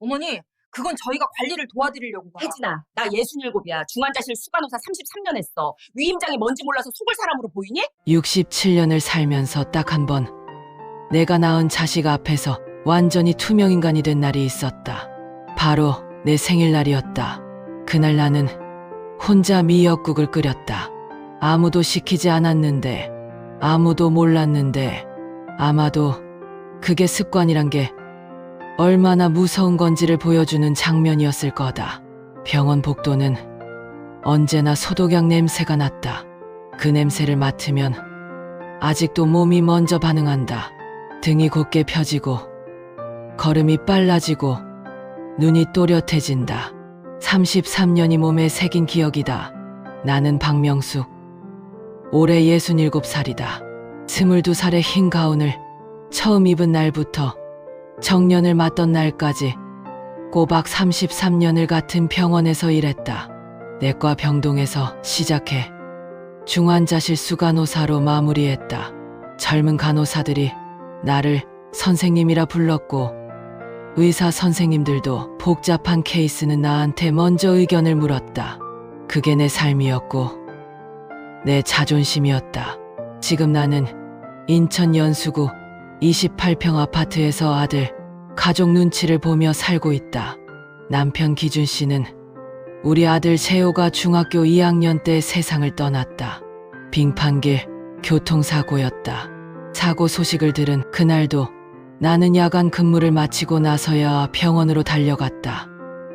어머니, 그건 저희가 관리를 도와드리려고. 혜진아, 나 67이야. 중환자실 수간호사 33년 했어. 위임장이 뭔지 몰라서 속을 사람으로 보이니? 67년을 살면서 딱 한 번 내가 낳은 자식 앞에서 완전히 투명인간이 된 날이 있었다. 바로 내 생일날이었다. 그날 나는 혼자 미역국을 끓였다. 아무도 시키지 않았는데, 아무도 몰랐는데, 아마도 그게 습관이란 게 얼마나 무서운 건지를 보여주는 장면이었을 거다. 병원 복도는 언제나 소독약 냄새가 났다. 그 냄새를 맡으면 아직도 몸이 먼저 반응한다. 등이 곧게 펴지고 걸음이 빨라지고 눈이 또렷해진다. 33년이 몸에 새긴 기억이다. 나는 박명숙. 올해 67살이다. 22살의 흰 가운을 처음 입은 날부터 정년을 맞던 날까지 꼬박 33년을 같은 병원에서 일했다. 내과 병동에서 시작해 중환자실 수간호사로 마무리했다. 젊은 간호사들이 나를 선생님이라 불렀고 의사 선생님들도 복잡한 케이스는 나한테 먼저 의견을 물었다. 그게 내 삶이었고 내 자존심이었다. 지금 나는 인천 연수구 28평 아파트에서 아들, 가족 눈치를 보며 살고 있다. 남편 기준 씨는 우리 아들 재호가 중학교 2학년 때 세상을 떠났다. 빙판길 교통사고였다. 사고 소식을 들은 그날도 나는 야간 근무를 마치고 나서야 병원으로 달려갔다.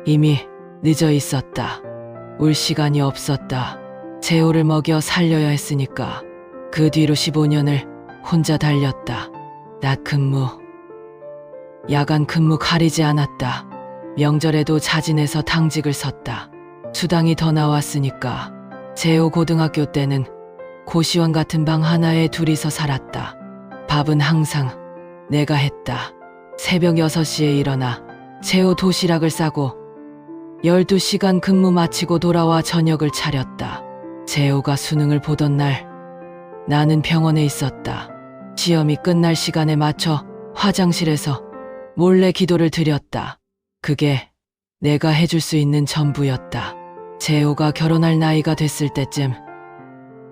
이미 늦어 있었다. 울 시간이 없었다. 재호를 먹여 살려야 했으니까. 그 뒤로 15년을 혼자 달렸다. 낮 근무, 야간 근무 가리지 않았다. 명절에도 자진해서 당직을 섰다. 수당이 더 나왔으니까. 재호 고등학교 때는 고시원 같은 방 하나에 둘이서 살았다. 밥은 항상 내가 했다. 새벽 6시에 일어나 재호 도시락을 싸고 12시간 근무 마치고 돌아와 저녁을 차렸다. 재호가 수능을 보던 날 나는 병원에 있었다. 시험이 끝날 시간에 맞춰 화장실에서 몰래 기도를 드렸다. 그게 내가 해줄 수 있는 전부였다. 재호가 결혼할 나이가 됐을 때쯤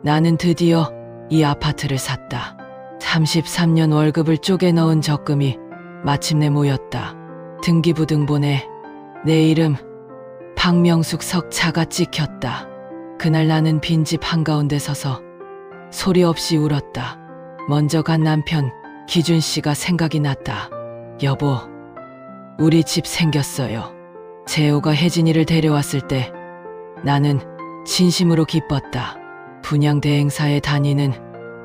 나는 드디어 이 아파트를 샀다. 33년 월급을 쪼개 넣은 적금이 마침내 모였다. 등기부등본에 내 이름 박명숙 석차가 찍혔다. 그날 나는 빈집 한가운데 서서 소리 없이 울었다. 먼저 간 남편 기준 씨가 생각이 났다. 여보, 우리 집 생겼어요. 재호가 혜진이를 데려왔을 때 나는 진심으로 기뻤다. 분양대 행사에 다니는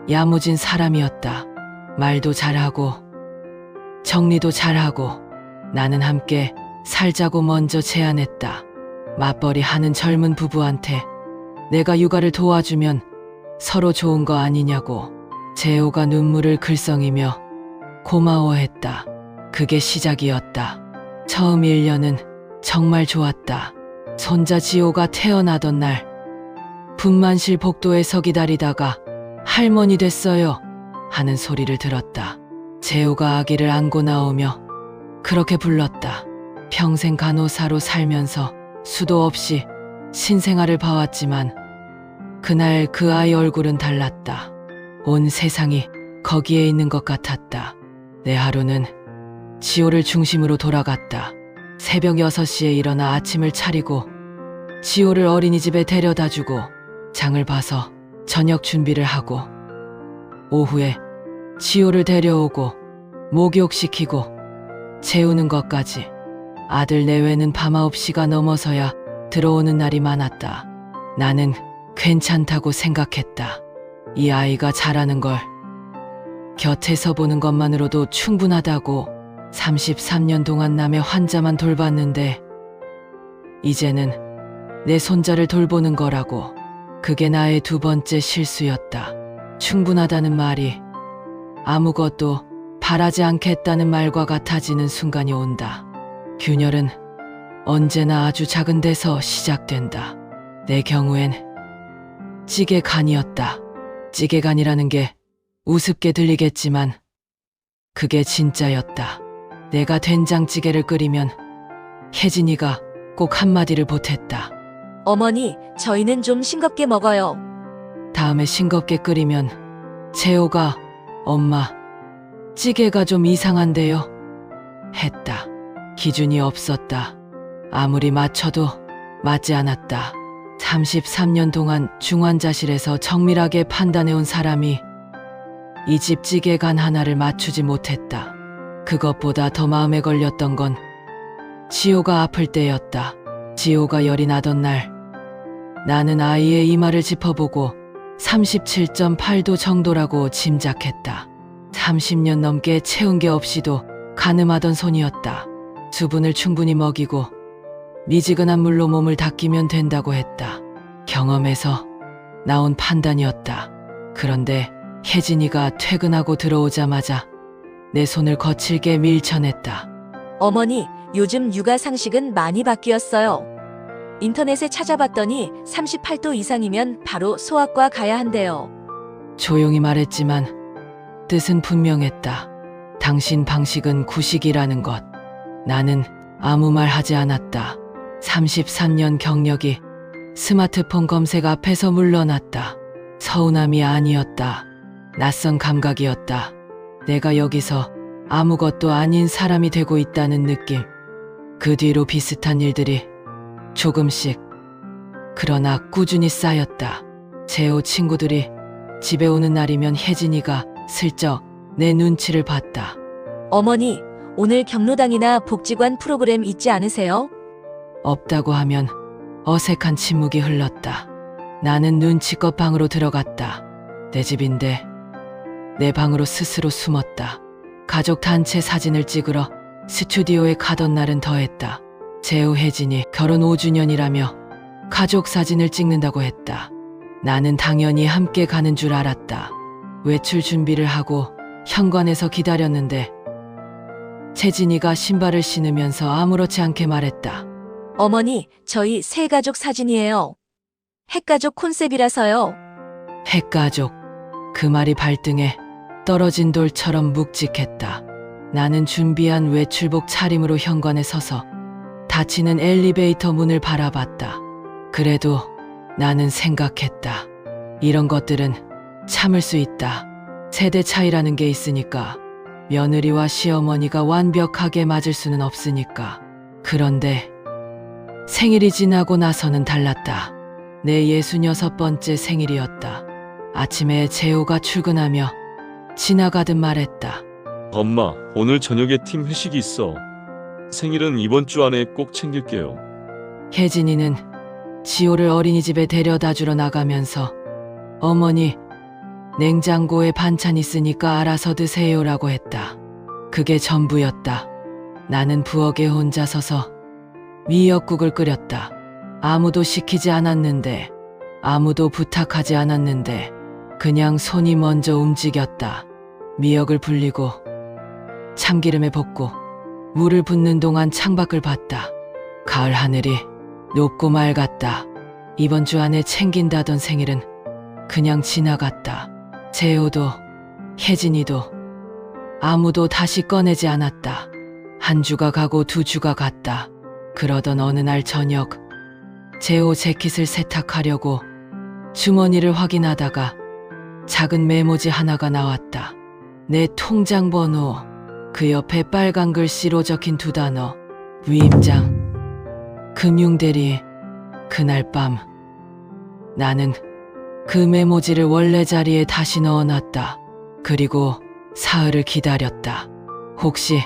야무진 사람이었다. 말도 잘하고 정리도 잘하고 나는 함께 살자고 먼저 제안했다. 맞벌이 하는 젊은 부부한테 내가 육아를 도와주면 서로 좋은 거 아니냐고. 재호가 눈물을 글썽이며 고마워했다. 그게 시작이었다. 처음 1년은 정말 좋았다. 손자 지호가 태어나던 날 분만실 복도에서 기다리다가 할머니 됐어요 하는 소리를 들었다. 재호가 아기를 안고 나오며 그렇게 불렀다. 평생 간호사로 살면서 수도 없이 신생아를 봐왔지만 그날 그 아이 얼굴은 달랐다. 온 세상이 거기에 있는 것 같았다. 내 하루는 지호를 중심으로 돌아갔다. 새벽 6시에 일어나 아침을 차리고 지호를 어린이집에 데려다주고 장을 봐서 저녁 준비를 하고 오후에 지호를 데려오고 목욕시키고 재우는 것까지. 아들 내외는 밤 9시가 넘어서야 들어오는 날이 많았다. 나는 괜찮다고 생각했다. 이 아이가 자라는 걸 곁에서 보는 것만으로도 충분하다고. 33년 동안 남의 환자만 돌봤는데 이제는 내 손자를 돌보는 거라고. 그게 나의 두 번째 실수였다. 충분하다는 말이 아무것도 바라지 않겠다는 말과 같아지는 순간이 온다. 균열은 언제나 아주 작은 데서 시작된다. 내 경우엔 찌개간이었다. 찌개간이라는 게 우습게 들리겠지만 그게 진짜였다. 내가 된장찌개를 끓이면 혜진이가 꼭 한마디를 보탰다. 어머니, 저희는 좀 싱겁게 먹어요. 다음에 싱겁게 끓이면 재호가 엄마 찌개가 좀 이상한데요 했다. 기준이 없었다. 아무리 맞춰도 맞지 않았다. 33년 동안 중환자실에서 정밀하게 판단해온 사람이 이 집 찌개 간 하나를 맞추지 못했다. 그것보다 더 마음에 걸렸던 건 지호가 아플 때였다. 지호가 열이 나던 날 나는 아이의 이마를 짚어보고 37.8도 정도라고 짐작했다. 30년 넘게 채운 게 없이도 가늠하던 손이었다. 수분을 충분히 먹이고 미지근한 물로 몸을 닦이면 된다고 했다. 경험에서 나온 판단이었다. 그런데 혜진이가 퇴근하고 들어오자마자 내 손을 거칠게 밀쳐냈다. 어머니, 요즘 육아 상식은 많이 바뀌었어요. 인터넷에 찾아봤더니 38도 이상이면 바로 소아과 가야 한대요. 조용히 말했지만 뜻은 분명했다. 당신 방식은 구식이라는 것. 나는 아무 말 하지 않았다. 33년 경력이 스마트폰 검색 앞에서 물러났다. 서운함이 아니었다. 낯선 감각이었다. 내가 여기서 아무것도 아닌 사람이 되고 있다는 느낌. 그 뒤로 비슷한 일들이 조금씩 그러나 꾸준히 쌓였다. 재호 친구들이 집에 오는 날이면 혜진이가 슬쩍 내 눈치를 봤다. 어머니, 오늘 경로당이나 복지관 프로그램 있지 않으세요? 없다고 하면 어색한 침묵이 흘렀다. 나는 눈치껏 방으로 들어갔다. 내 집인데 내 방으로 스스로 숨었다. 가족 단체 사진을 찍으러 스튜디오에 가던 날은 더했다. 재호 혜진이 결혼 5주년이라며 가족 사진을 찍는다고 했다. 나는 당연히 함께 가는 줄 알았다. 외출 준비를 하고 현관에서 기다렸는데 혜진이가 신발을 신으면서 아무렇지 않게 말했다. 어머니, 저희 새 가족 사진이에요. 핵가족 콘셉트라서요. 핵가족. 그 말이 발등에 떨어진 돌처럼 묵직했다. 나는 준비한 외출복 차림으로 현관에 서서 닫히는 엘리베이터 문을 바라봤다. 그래도 나는 생각했다. 이런 것들은 참을 수 있다. 세대 차이라는 게 있으니까. 며느리와 시어머니가 완벽하게 맞을 수는 없으니까. 그런데 생일이 지나고 나서는 달랐다. 내 66번째 생일이었다. 아침에 재호가 출근하며 지나가듯 말했다. 엄마, 오늘 저녁에 팀 회식이 있어. 생일은 이번 주 안에 꼭 챙길게요. 혜진이는 지호를 어린이집에 데려다 주러 나가면서 어머니, 냉장고에 반찬 있으니까 알아서 드세요라고 했다. 그게 전부였다. 나는 부엌에 혼자 서서 미역국을 끓였다. 아무도 시키지 않았는데, 아무도 부탁하지 않았는데 그냥 손이 먼저 움직였다. 미역을 불리고 참기름에 볶고 물을 붓는 동안 창밖을 봤다. 가을 하늘이 높고 맑았다. 이번 주 안에 챙긴다던 생일은 그냥 지나갔다. 재호도 혜진이도 아무도 다시 꺼내지 않았다. 한 주가 가고 두 주가 갔다. 그러던 어느 날 저녁 재호 재킷을 세탁하려고 주머니를 확인하다가 작은 메모지 하나가 나왔다. 내 통장 번호, 그 옆에 빨간 글씨로 적힌 두 단어. 위임장, 금융대리. 그날 밤 나는 그 메모지를 원래 자리에 다시 넣어놨다. 그리고 사흘을 기다렸다. 혹시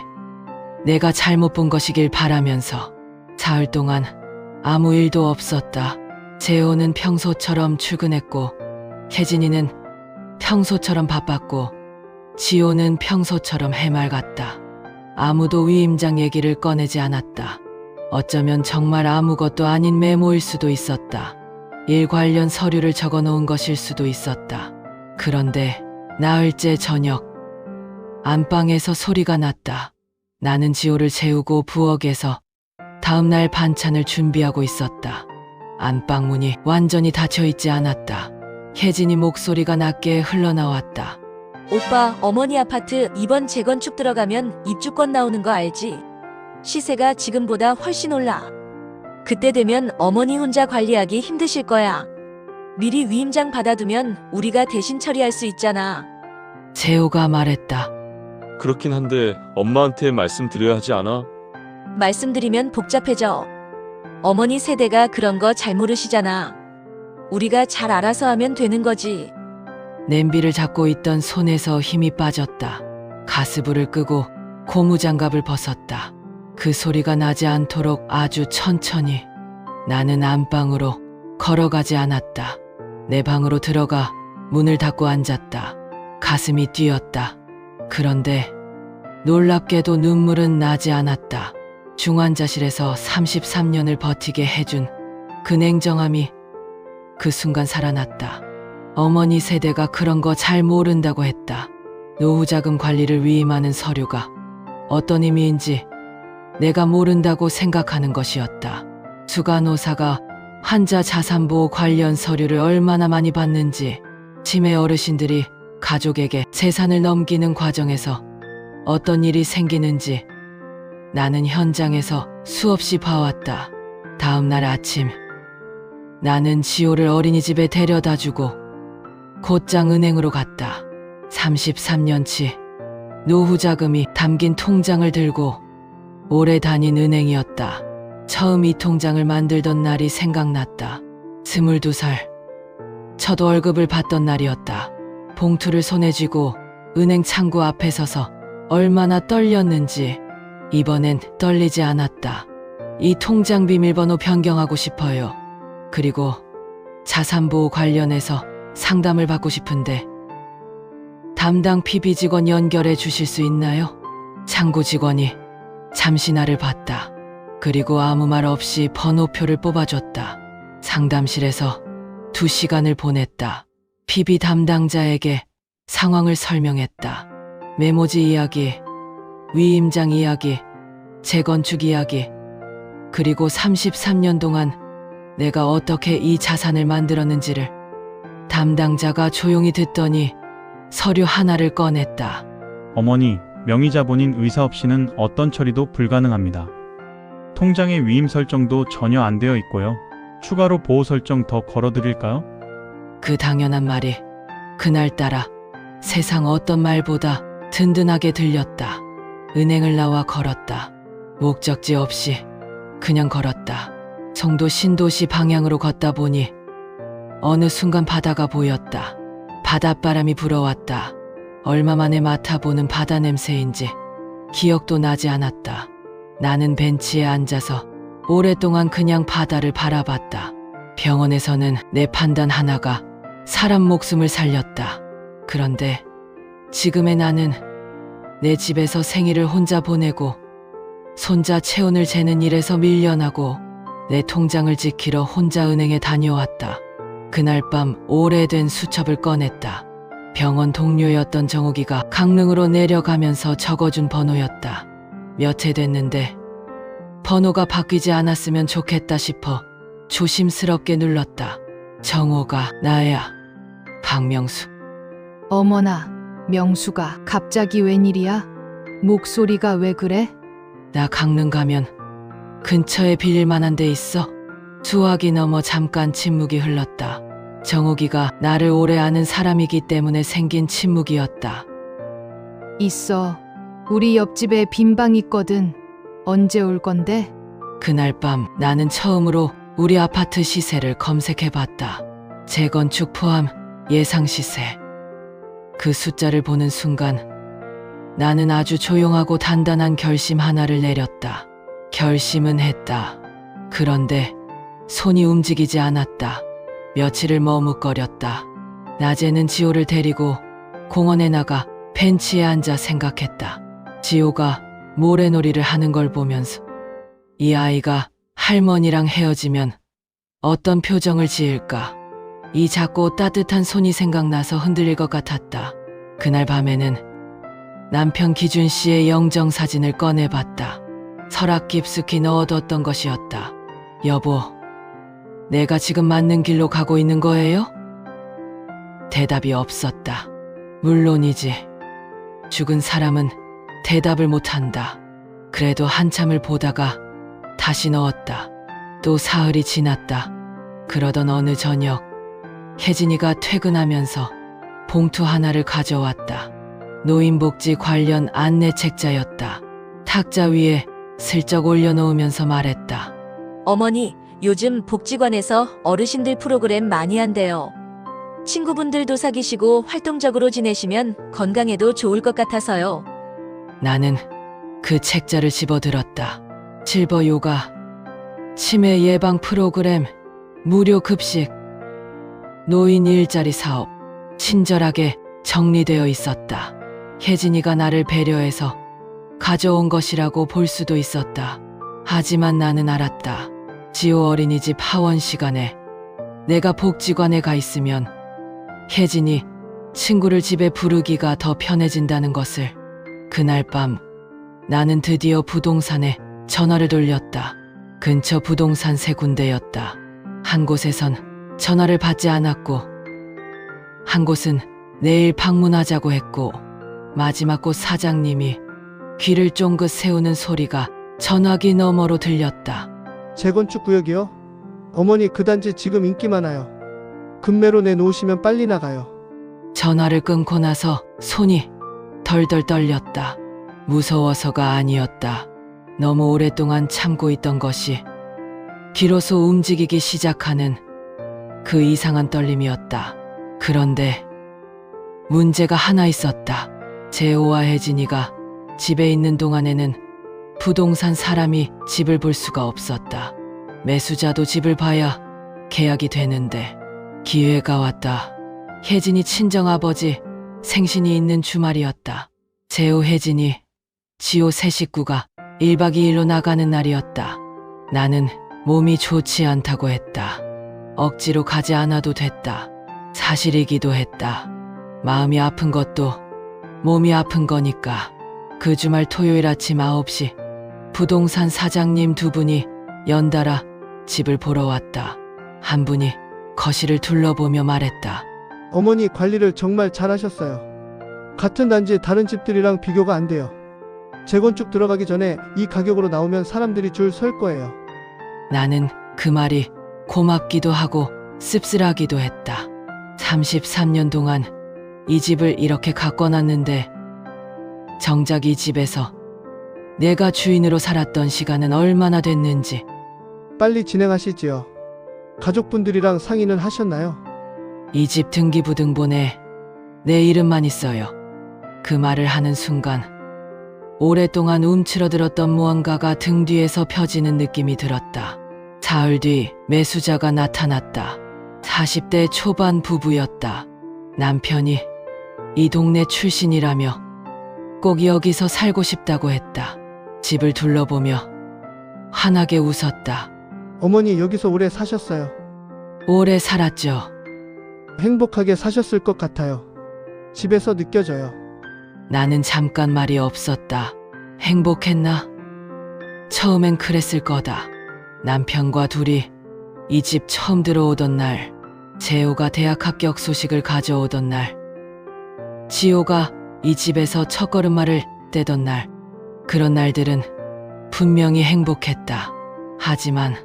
내가 잘못 본 것이길 바라면서. 사흘 동안 아무 일도 없었다. 재호는 평소처럼 출근했고 혜진이는 평소처럼 바빴고 지호는 평소처럼 해맑았다. 아무도 위임장 얘기를 꺼내지 않았다. 어쩌면 정말 아무것도 아닌 메모일 수도 있었다. 일 관련 서류를 적어놓은 것일 수도 있었다. 그런데 나흘째 저녁 안방에서 소리가 났다. 나는 지호를 재우고 부엌에서 다음날 반찬을 준비하고 있었다. 안방 문이 완전히 닫혀있지 않았다. 혜진이 목소리가 낮게 흘러나왔다. 오빠, 어머니 아파트 이번 재건축 들어가면 입주권 나오는 거 알지? 시세가 지금보다 훨씬 올라. 그때 되면 어머니 혼자 관리하기 힘드실 거야. 미리 위임장 받아두면 우리가 대신 처리할 수 있잖아. 재호가 말했다. 그렇긴 한데 엄마한테 말씀드려야 하지 않아? 말씀드리면 복잡해져. 어머니 세대가 그런 거 잘 모르시잖아. 우리가 잘 알아서 하면 되는 거지. 냄비를 잡고 있던 손에서 힘이 빠졌다. 가스불을 끄고 고무장갑을 벗었다. 그 소리가 나지 않도록 아주 천천히. 나는 안방으로 걸어가지 않았다. 내 방으로 들어가 문을 닫고 앉았다. 가슴이 뛰었다. 그런데 놀랍게도 눈물은 나지 않았다. 중환자실에서 33년을 버티게 해준 그 냉정함이 그 순간 살아났다. 어머니 세대가 그런 거 잘 모른다고 했다. 노후자금 관리를 위임하는 서류가 어떤 의미인지 내가 모른다고 생각하는 것이었다. 수간호사가 환자 자산보호 관련 서류를 얼마나 많이 받는지, 치매 어르신들이 가족에게 재산을 넘기는 과정에서 어떤 일이 생기는지 나는 현장에서 수없이 봐왔다. 다음 날 아침 나는 지호를 어린이집에 데려다주고 곧장 은행으로 갔다. 33년치 노후자금이 담긴 통장을 들고 오래 다닌 은행이었다. 처음 이 통장을 만들던 날이 생각났다. 22살 첫 월급을 받던 날이었다. 봉투를 손에 쥐고 은행 창구 앞에 서서 얼마나 떨렸는지 이번엔 떨리지 않았다. 이 통장 비밀번호 변경하고 싶어요. 그리고 자산보호 관련해서 상담을 받고 싶은데 담당 PB 직원 연결해 주실 수 있나요? 창구 직원이 잠시 나를 봤다. 그리고 아무 말 없이 번호표를 뽑아줬다. 상담실에서 2시간을 보냈다. PB 담당자에게 상황을 설명했다. 메모지 이야기, 위임장 이야기, 재건축 이야기, 그리고 33년 동안 내가 어떻게 이 자산을 만들었는지를. 담당자가 조용히 듣더니 서류 하나를 꺼냈다. 어머니, 명의자본인 의사 없이는 어떤 처리도 불가능합니다. 통장의 위임 설정도 전혀 안 되어 있고요. 추가로 보호 설정 더 걸어드릴까요? 그 당연한 말이 그날따라 세상 어떤 말보다 든든하게 들렸다. 은행을 나와 걸었다. 목적지 없이 그냥 걸었다. 송도 신도시 방향으로 걷다 보니 어느 순간 바다가 보였다. 바닷바람이 불어왔다. 얼마 만에 맡아보는 바다 냄새인지 기억도 나지 않았다. 나는 벤치에 앉아서 오랫동안 그냥 바다를 바라봤다. 병원에서는 내 판단 하나가 사람 목숨을 살렸다. 그런데 지금의 나는 내 집에서 생일을 혼자 보내고 손자 체온을 재는 일에서 밀려나고 내 통장을 지키러 혼자 은행에 다녀왔다. 그날 밤 오래된 수첩을 꺼냈다. 병원 동료였던 정옥이가 강릉으로 내려가면서 적어준 번호였다. 몇 해 됐는데 번호가 바뀌지 않았으면 좋겠다 싶어 조심스럽게 눌렀다. 정호가 나야. 박명수. 어머나, 명수가 갑자기 웬일이야? 목소리가 왜 그래? 나 강릉 가면 근처에 빌릴 만한 데 있어? 수화기 넘어 잠깐 침묵이 흘렀다. 정옥이가 나를 오래 아는 사람이기 때문에 생긴 침묵이었다. 있어. 우리 옆집에 빈 방 있거든. 언제 올 건데? 그날 밤 나는 처음으로 우리 아파트 시세를 검색해봤다. 재건축 포함 예상 시세. 그 숫자를 보는 순간 나는 아주 조용하고 단단한 결심 하나를 내렸다. 결심은 했다. 그런데 손이 움직이지 않았다. 며칠을 머뭇거렸다. 낮에는 지호를 데리고 공원에 나가 벤치에 앉아 생각했다. 지호가 모래놀이를 하는 걸 보면서 이 아이가 할머니랑 헤어지면 어떤 표정을 지을까? 이 작고 따뜻한 손이 생각나서 흔들릴 것 같았다. 그날 밤에는 남편 기준 씨의 영정 사진을 꺼내봤다. 서랍 깊숙이 넣어뒀던 것이었다. 여보, 내가 지금 맞는 길로 가고 있는 거예요? 대답이 없었다. 물론이지. 죽은 사람은 대답을 못한다. 그래도 한참을 보다가 다시 넣었다. 또 사흘이 지났다. 그러던 어느 저녁 혜진이가 퇴근하면서 봉투 하나를 가져왔다. 노인복지 관련 안내 책자였다. 탁자 위에 슬쩍 올려놓으면서 말했다. 어머니, 요즘 복지관에서 어르신들 프로그램 많이 한대요. 친구분들도 사귀시고 활동적으로 지내시면 건강에도 좋을 것 같아서요. 나는 그 책자를 집어들었다. 실버 요가, 치매 예방 프로그램, 무료 급식, 노인 일자리 사업, 친절하게 정리되어 있었다. 혜진이가 나를 배려해서 가져온 것이라고 볼 수도 있었다. 하지만 나는 알았다. 지호 어린이집 하원 시간에 내가 복지관에 가 있으면 혜진이 친구를 집에 부르기가 더 편해진다는 것을. 그날 밤 나는 드디어 부동산에 전화를 돌렸다. 근처 부동산 3군데였다. 한 곳에선 전화를 받지 않았고 한 곳은 내일 방문하자고 했고 마지막 곳 사장님이 귀를 쫑긋 세우는 소리가 전화기 너머로 들렸다. 재건축 구역이요? 어머니 그 단지 지금 인기 많아요. 금매로 내놓으시면 빨리 나가요. 전화를 끊고 나서 손이 덜덜 떨렸다. 무서워서가 아니었다. 너무 오랫동안 참고 있던 것이 비로소 움직이기 시작하는 그 이상한 떨림이었다. 그런데 문제가 하나 있었다. 재호와 혜진이가 집에 있는 동안에는 부동산 사람이 집을 볼 수가 없었다. 매수자도 집을 봐야 계약이 되는데 기회가 왔다. 혜진이 친정아버지 생신이 있는 주말이었다. 재호, 혜진이, 지호 세 식구가 1박 2일로 나가는 날이었다. 나는 몸이 좋지 않다고 했다. 억지로 가지 않아도 됐다. 사실이기도 했다. 마음이 아픈 것도 몸이 아픈 거니까. 그 주말 토요일 아침 9시 부동산 사장님 2분이 연달아 집을 보러 왔다. 한 분이 거실을 둘러보며 말했다. 어머니 관리를 정말 잘하셨어요. 같은 단지 다른 집들이랑 비교가 안 돼요. 재건축 들어가기 전에 이 가격으로 나오면 사람들이 줄 설 거예요. 나는 그 말이 고맙기도 하고 씁쓸하기도 했다. 33년 동안 이 집을 이렇게 가꿔놨는데 정작 이 집에서 내가 주인으로 살았던 시간은 얼마나 됐는지. 빨리 진행하시지요. 가족분들이랑 상의는 하셨나요? 이 집 등기부등본에 내 이름만 있어요. 그 말을 하는 순간 오랫동안 움츠러들었던 무언가가 등 뒤에서 펴지는 느낌이 들었다. 사흘 뒤 매수자가 나타났다. 40대 초반 부부였다. 남편이 이 동네 출신이라며 꼭 여기서 살고 싶다고 했다. 집을 둘러보며 환하게 웃었다. 어머니 여기서 오래 사셨어요. 오래 살았죠. 행복하게 사셨을 것 같아요. 집에서 느껴져요. 나는 잠깐 말이 없었다. 행복했나? 처음엔 그랬을 거다. 남편과 둘이 이 집 처음 들어오던 날, 재호가 대학 합격 소식을 가져오던 날, 지호가 이 집에서 첫걸음마를 떼던 날, 그런 날들은 분명히 행복했다. 하지만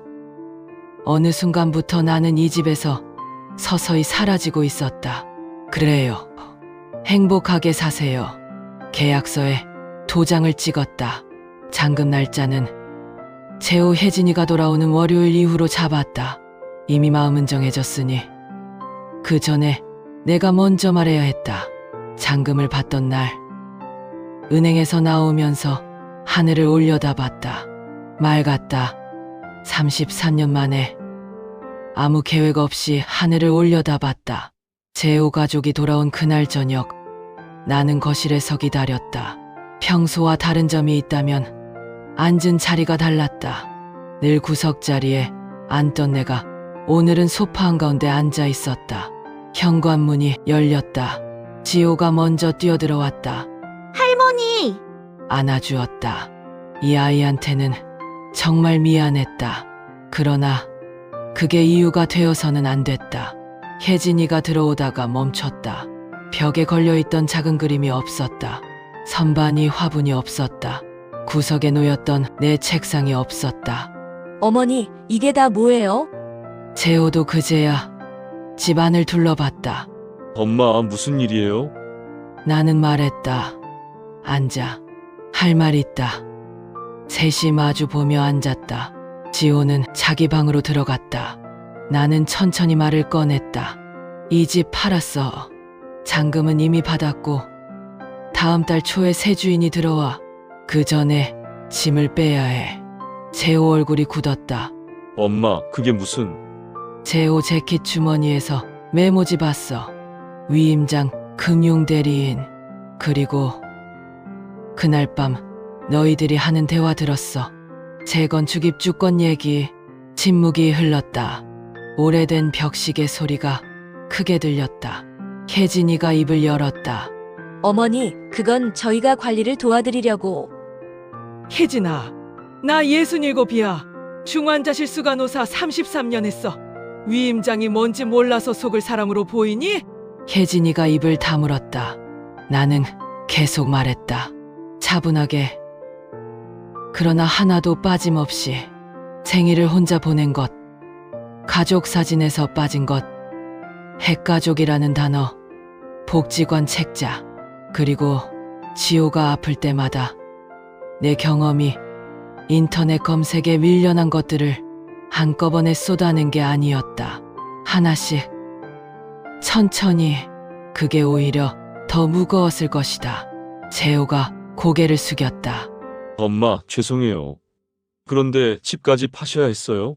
어느 순간부터 나는 이 집에서 서서히 사라지고 있었다. 그래요. 행복하게 사세요. 계약서에 도장을 찍었다. 잔금 날짜는 재호, 혜진이가 돌아오는 월요일 이후로 잡았다. 이미 마음은 정해졌으니 그 전에 내가 먼저 말해야 했다. 잔금을 받던 날 은행에서 나오면서 하늘을 올려다봤다. 맑았다. 33년 만에 아무 계획 없이 하늘을 올려다봤다. 재호 가족이 돌아온 그날 저녁 나는 거실에서 기다렸다. 평소와 다른 점이 있다면 앉은 자리가 달랐다. 늘 구석자리에 앉던 내가 오늘은 소파 한가운데 앉아 있었다. 현관문이 열렸다. 지호가 먼저 뛰어들어왔다. 할머니! 안아주었다. 이 아이한테는 정말 미안했다. 그러나 그게 이유가 되어서는 안 됐다. 혜진이가 들어오다가 멈췄다. 벽에 걸려있던 작은 그림이 없었다. 선반이 화분이 없었다. 구석에 놓였던 내 책상이 없었다. 어머니, 이게 다 뭐예요? 재호도 그제야 집안을 둘러봤다. 엄마, 무슨 일이에요? 나는 말했다. 앉아. 할 말 있다. 셋이 마주 보며 앉았다. 지호는 자기 방으로 들어갔다. 나는 천천히 말을 꺼냈다. 이 집 팔았어. 잔금은 이미 받았고 다음 달 초에 새 주인이 들어와. 그 전에 짐을 빼야 해. 재호 얼굴이 굳었다. 엄마, 그게 무슨... 재호 재킷 주머니에서 메모지 봤어. 위임장, 금융대리인, 그리고 그날 밤 너희들이 하는 대화 들었어. 재건축 입주권 얘기. 침묵이 흘렀다. 오래된 벽시계 소리가 크게 들렸다. 혜진이가 입을 열었다. 어머니, 그건 저희가 관리를 도와드리려고. 혜진아, 나 67이야. 중환자실 수간호사 33년 했어. 위임장이 뭔지 몰라서 속을 사람으로 보이니? 혜진이가 입을 다물었다. 나는 계속 말했다. 차분하게. 그러나 하나도 빠짐없이. 생일을 혼자 보낸 것, 가족 사진에서 빠진 것, 핵가족이라는 단어, 복지관 책자, 그리고 지호가 아플 때마다 내 경험이 인터넷 검색에 밀려난 것들을 한꺼번에 쏟아낸 게 아니었다. 하나씩, 천천히. 그게 오히려 더 무거웠을 것이다. 재호가 고개를 숙였다. 엄마, 죄송해요. 그런데 집까지 파셔야 했어요?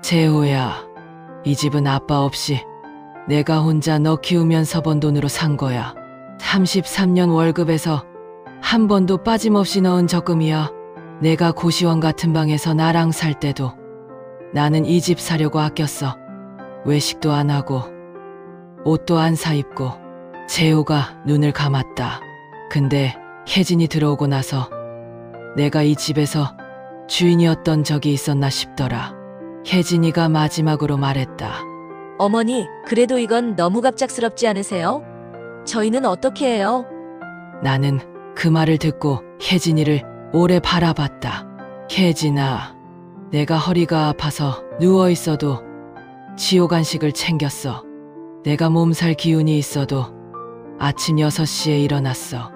재호야, 이 집은 아빠 없이 내가 혼자 너 키우면서 번 돈으로 산 거야. 33년 월급에서 한 번도 빠짐없이 넣은 적금이야. 내가 고시원 같은 방에서 나랑 살 때도 나는 이 집 사려고 아꼈어. 외식도 안 하고 옷도 안 사 입고. 재호가 눈을 감았다. 근데 혜진이 들어오고 나서 내가 이 집에서 주인이었던 적이 있었나 싶더라. 혜진이가 마지막으로 말했다. 어머니, 그래도 이건 너무 갑작스럽지 않으세요? 저희는 어떻게 해요? 나는 그 말을 듣고 혜진이를 오래 바라봤다. 혜진아, 내가 허리가 아파서 누워있어도 지호 간식을 챙겼어. 내가 몸살 기운이 있어도 아침 6시에 일어났어.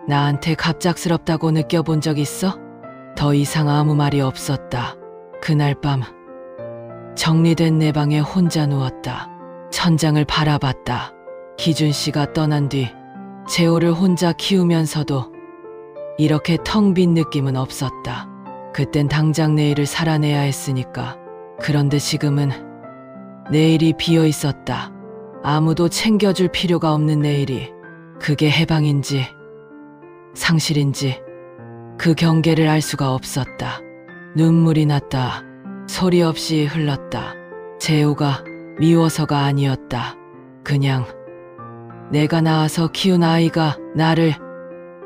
나한테 갑작스럽다고 느껴본 적 있어? 더 이상 아무 말이 없었다. 그날 밤 정리된 내 방에 혼자 누웠다. 천장을 바라봤다. 기준 씨가 떠난 뒤 재호를 혼자 키우면서도 이렇게 텅 빈 느낌은 없었다. 그땐 당장 내일을 살아내야 했으니까. 그런데 지금은 내일이 비어 있었다. 아무도 챙겨줄 필요가 없는 내일이. 그게 해방인지 상실인지 그 경계를 알 수가 없었다. 눈물이 났다. 소리 없이 흘렀다. 재호가 미워서가 아니었다. 그냥 내가 낳아서 키운 아이가 나를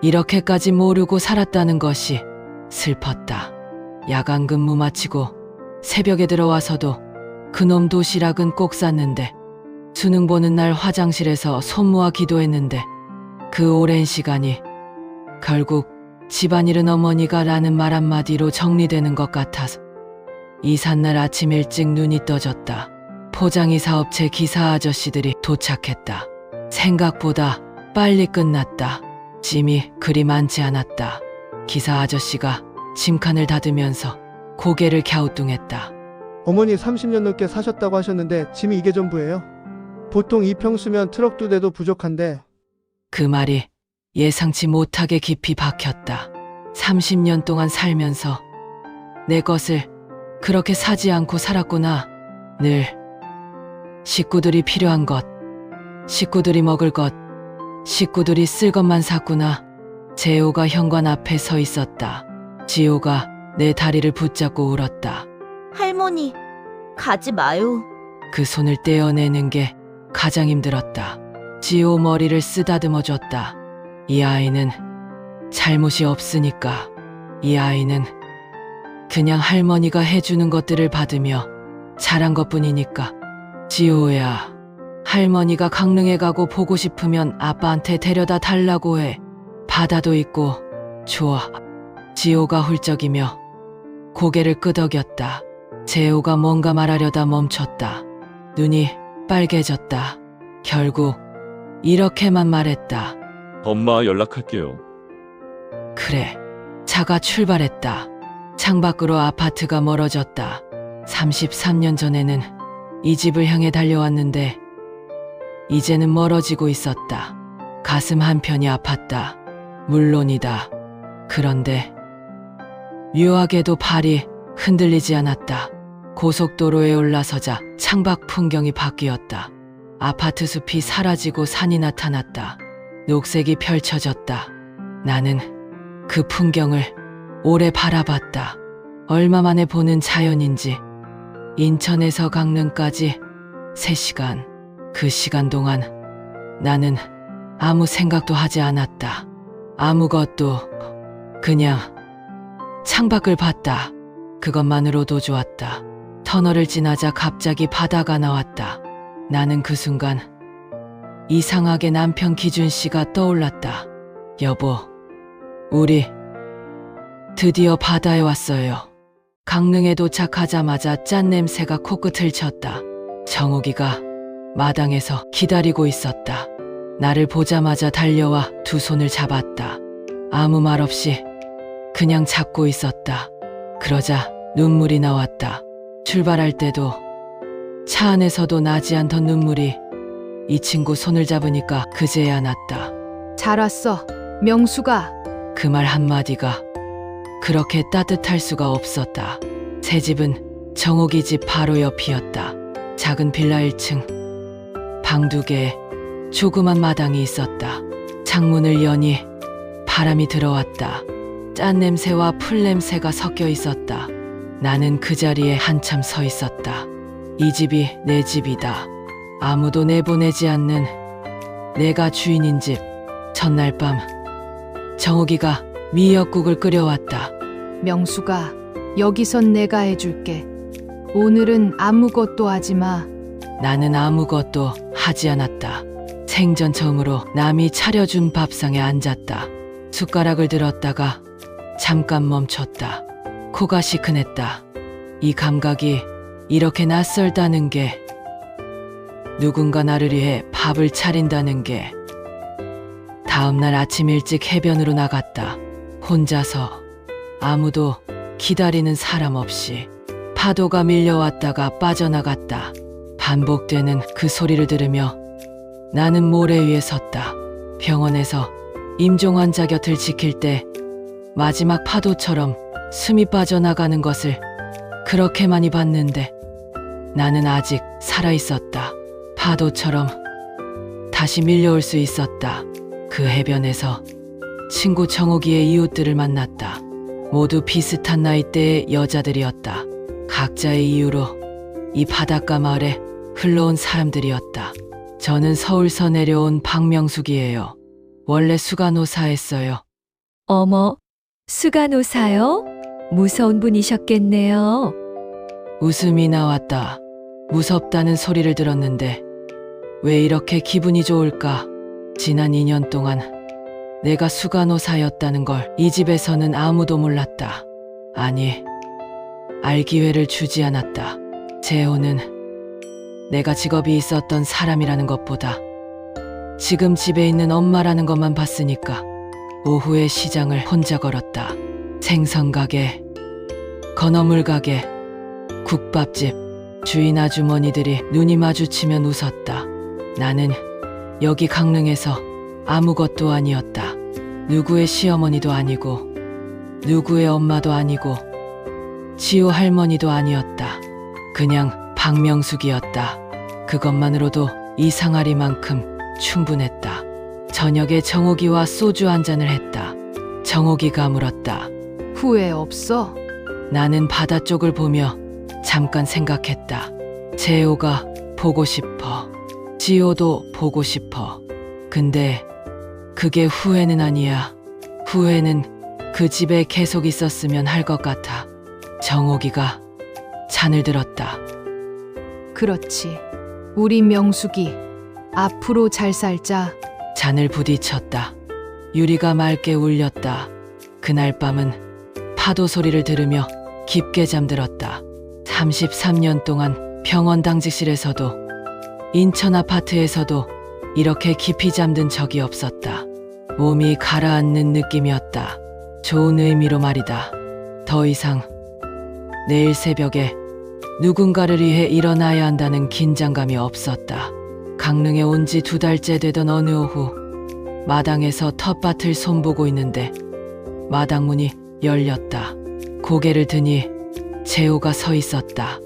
이렇게까지 모르고 살았다는 것이 슬펐다. 야간 근무 마치고 새벽에 들어와서도 그놈 도시락은 꼭 쌌는데, 수능 보는 날 화장실에서 손 모아 기도했는데 그 오랜 시간이 결국 집안일은 어머니가 라는 말 한마디로 정리되는 것 같아서 이삿날 아침 일찍 눈이 떠졌다. 포장이 사업체 기사 아저씨들이 도착했다. 생각보다 빨리 끝났다. 짐이 그리 많지 않았다. 기사 아저씨가 짐칸을 닫으면서 고개를 갸우뚱했다. 어머니 30년 넘게 사셨다고 하셨는데 짐이 이게 전부예요? 보통 2평수면 트럭 2대도 부족한데. 그 말이 예상치 못하게 깊이 박혔다. 30년 동안 살면서 내 것을 그렇게 사지 않고 살았구나. 늘 식구들이 필요한 것, 식구들이 먹을 것, 식구들이 쓸 것만 샀구나. 재호가 현관 앞에 서 있었다. 지호가 내 다리를 붙잡고 울었다. 할머니, 가지 마요. 그 손을 떼어내는 게 가장 힘들었다. 지호 머리를 쓰다듬어줬다. 이 아이는 잘못이 없으니까. 이 아이는 그냥 할머니가 해주는 것들을 받으며 자란 것뿐이니까. 지호야, 할머니가 강릉에 가고 보고 싶으면 아빠한테 데려다 달라고 해. 바다도 있고 좋아. 지호가 훌쩍이며 고개를 끄덕였다. 재호가 뭔가 말하려다 멈췄다. 눈이 빨개졌다. 결국 이렇게만 말했다. 엄마 연락할게요. 그래. 차가 출발했다. 창밖으로 아파트가 멀어졌다. 33년 전에는 이 집을 향해 달려왔는데 이제는 멀어지고 있었다. 가슴 한편이 아팠다. 물론이다. 그런데 묘하게도 발이 흔들리지 않았다. 고속도로에 올라서자 창밖 풍경이 바뀌었다. 아파트 숲이 사라지고 산이 나타났다. 녹색이 펼쳐졌다. 나는 그 풍경을 오래 바라봤다. 얼마 만에 보는 자연인지. 인천에서 강릉까지 3시간. 그 시간 동안 나는 아무 생각도 하지 않았다. 아무것도. 그냥 창밖을 봤다. 그것만으로도 좋았다. 터널을 지나자 갑자기 바다가 나왔다. 나는 그 순간 이상하게 남편 기준 씨가 떠올랐다. 여보, 우리 드디어 바다에 왔어요. 강릉에 도착하자마자 짠 냄새가 코끝을 쳤다. 정욱이가 마당에서 기다리고 있었다. 나를 보자마자 달려와 두 손을 잡았다. 아무 말 없이 그냥 잡고 있었다. 그러자 눈물이 나왔다. 출발할 때도 차 안에서도 나지 않던 눈물이 이 친구 손을 잡으니까 그제야 났다. 잘 왔어. 명수가. 그 말 한마디가 그렇게 따뜻할 수가 없었다. 새 집은 정옥이 집 바로 옆이었다. 작은 빌라 1층, 방 2개, 조그만 마당이 있었다. 창문을 여니 바람이 들어왔다. 짠 냄새와 풀 냄새가 섞여 있었다. 나는 그 자리에 한참 서 있었다. 이 집이 내 집이다. 아무도 내보내지 않는 내가 주인인 집. 전날 밤 정욱이가 미역국을 끓여왔다. 명수가, 여기선 내가 해줄게. 오늘은 아무것도 하지 마. 나는 아무것도 하지 않았다. 생전 처음으로 남이 차려준 밥상에 앉았다. 숟가락을 들었다가 잠깐 멈췄다. 코가 시큰했다. 이 감각이 이렇게 낯설다는 게, 누군가 나를 위해 밥을 차린다는 게. 다음날 아침 일찍 해변으로 나갔다. 혼자서, 아무도 기다리는 사람 없이. 파도가 밀려왔다가 빠져나갔다. 반복되는 그 소리를 들으며 나는 모래 위에 섰다. 병원에서 임종 환자 곁을 지킬 때 마지막 파도처럼 숨이 빠져나가는 것을 그렇게 많이 봤는데 나는 아직 살아있었다. 파도처럼 다시 밀려올 수 있었다. 그 해변에서 친구 정옥이의 이웃들을 만났다. 모두 비슷한 나이대의 여자들이었다. 각자의 이유로 이 바닷가 마을에 흘러온 사람들이었다. 저는 서울서 내려온 박명숙이에요. 원래 수간호사했어요. 어머, 수간호사요? 무서운 분이셨겠네요. 웃음이 나왔다. 무섭다는 소리를 들었는데 왜 이렇게 기분이 좋을까? 지난 2년 동안 내가 수간호사였다는 걸 이 집에서는 아무도 몰랐다. 아니, 알 기회를 주지 않았다. 재호는 내가 직업이 있었던 사람이라는 것보다 지금 집에 있는 엄마라는 것만 봤으니까 오후에 시장을 혼자 걸었다. 생선가게, 건어물가게, 국밥집, 주인 아주머니들이 눈이 마주치면 웃었다. 나는 여기 강릉에서 아무것도 아니었다. 누구의 시어머니도 아니고 누구의 엄마도 아니고 지호 할머니도 아니었다. 그냥 박명숙이었다. 그것만으로도 이상하리만큼 충분했다. 저녁에 정옥이와 소주 한 잔을 했다. 정옥이가 물었다. 후회 없어? 나는 바다 쪽을 보며 잠깐 생각했다. 재호가 보고 싶어. 지호도 보고 싶어. 근데 그게 후회는 아니야. 후회는 그 집에 계속 있었으면 할 것 같아. 정옥이가 잔을 들었다. 그렇지. 우리 명숙이 앞으로 잘 살자. 잔을 부딪혔다. 유리가 맑게 울렸다. 그날 밤은 파도 소리를 들으며 깊게 잠들었다. 33년 동안 병원 당직실에서도 인천 아파트에서도 이렇게 깊이 잠든 적이 없었다. 몸이 가라앉는 느낌이었다. 좋은 의미로 말이다. 더 이상 내일 새벽에 누군가를 위해 일어나야 한다는 긴장감이 없었다. 강릉에 온 지 2달째 되던 어느 오후 마당에서 텃밭을 손보고 있는데 마당 문이 열렸다. 고개를 드니 재호가 서 있었다.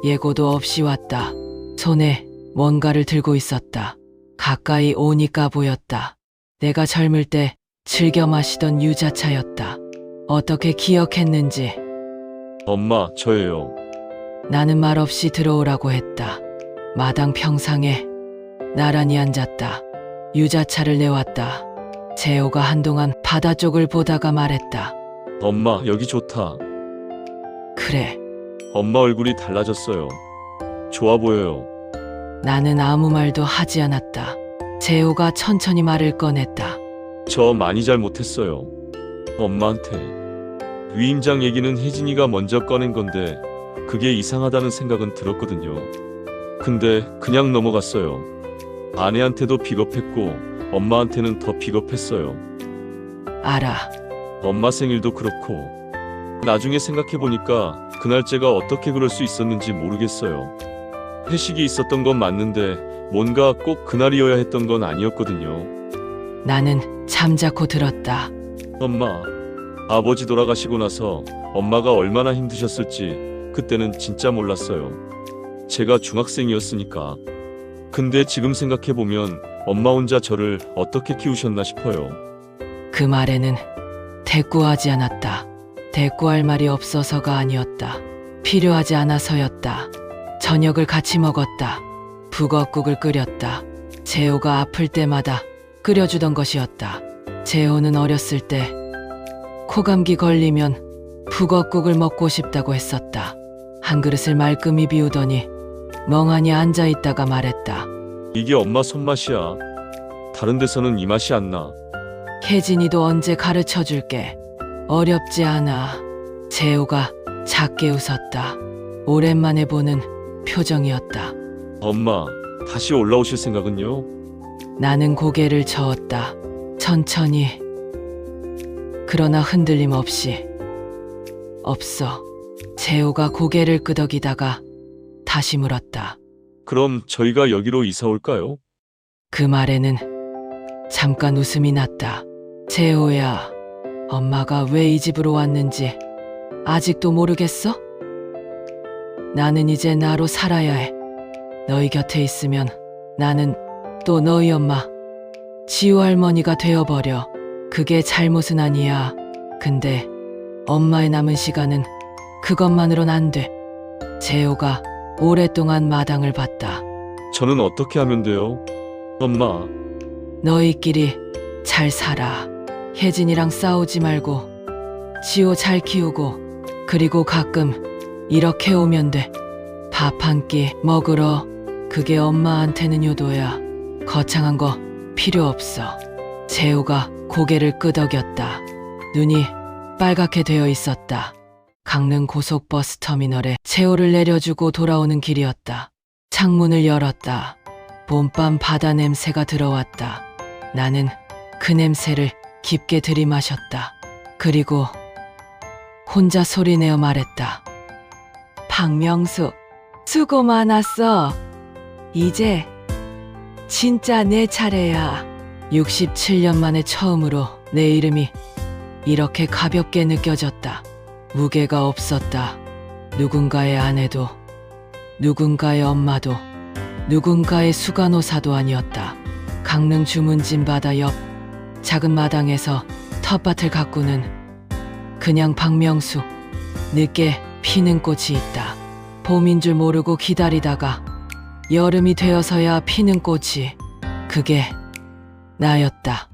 예고도 없이 왔다. 손에 뭔가를 들고 있었다. 가까이 오니까 보였다. 내가 젊을 때 즐겨 마시던 유자차였다. 어떻게 기억했는지. 엄마, 저예요. 나는 말없이 들어오라고 했다. 마당 평상에 나란히 앉았다. 유자차를 내왔다. 재호가 한동안 바다 쪽을 보다가 말했다. 엄마, 여기 좋다. 그래. 엄마 얼굴이 달라졌어요. 좋아 보여요. 나는 아무 말도 하지 않았다. 재호가 천천히 말을 꺼냈다. 저 많이 잘못했어요. 엄마한테. 위임장 얘기는 혜진이가 먼저 꺼낸 건데 그게 이상하다는 생각은 들었거든요. 근데 그냥 넘어갔어요. 아내한테도 비겁했고 엄마한테는 더 비겁했어요. 알아. 엄마 생일도 그렇고 나중에 생각해보니까 그날째가 어떻게 그럴 수 있었는지 모르겠어요. 회식이 있었던 건 맞는데 뭔가 꼭 그날이어야 했던 건 아니었거든요. 나는 잠자코 들었다. 엄마, 아버지 돌아가시고 나서 엄마가 얼마나 힘드셨을지 그때는 진짜 몰랐어요. 제가 중학생이었으니까. 근데 지금 생각해보면 엄마 혼자 저를 어떻게 키우셨나 싶어요. 그 말에는 대꾸하지 않았다. 대꾸할 말이 없어서가 아니었다. 필요하지 않아서였다. 저녁을 같이 먹었다. 북엇국을 끓였다. 재호가 아플 때마다 끓여주던 것이었다. 재호는 어렸을 때 코감기 걸리면 북엇국을 먹고 싶다고 했었다. 한 그릇을 말끔히 비우더니 멍하니 앉아있다가 말했다. 이게 엄마 손맛이야. 다른 데서는 이 맛이 안 나. 혜진이도 언제 가르쳐줄게. 어렵지 않아. 재호가 작게 웃었다. 오랜만에 보는 표정이었다. 엄마, 다시 올라오실 생각은요? 나는 고개를 저었다. 천천히. 그러나 흔들림 없이. 없어. 재호가 고개를 끄덕이다가 다시 물었다. 그럼 저희가 여기로 이사 올까요? 그 말에는 잠깐 웃음이 났다. 재호야, 엄마가 왜 이 집으로 왔는지 아직도 모르겠어? 나는 이제 나로 살아야 해. 너희 곁에 있으면 나는 또 너희 엄마, 지우 할머니가 되어버려. 그게 잘못은 아니야. 근데 엄마의 남은 시간은 그것만으론 안 돼. 재호가 오랫동안 마당을 봤다. 저는 어떻게 하면 돼요? 엄마. 너희끼리 잘 살아. 혜진이랑 싸우지 말고 지호 잘 키우고 그리고 가끔 이렇게 오면 돼. 밥 한 끼 먹으러. 그게 엄마한테는 효도야. 거창한 거 필요 없어. 재호가 고개를 끄덕였다. 눈이 빨갛게 되어 있었다. 강릉 고속버스 터미널에 재호를 내려주고 돌아오는 길이었다. 창문을 열었다. 봄밤 바다 냄새가 들어왔다. 나는 그 냄새를 깊게 들이마셨다. 그리고 혼자 소리내어 말했다. 박명수, 수고 많았어. 이제 진짜 내 차례야. 67년 만에 처음으로 내 이름이 이렇게 가볍게 느껴졌다. 무게가 없었다. 누군가의 아내도, 누군가의 엄마도, 누군가의 수간호사도 아니었다. 강릉 주문진 바다 옆 작은 마당에서 텃밭을 가꾸는 그냥 박명수. 늦게 피는 꽃이 있다. 봄인 줄 모르고 기다리다가 여름이 되어서야 피는 꽃이. 그게 나였다.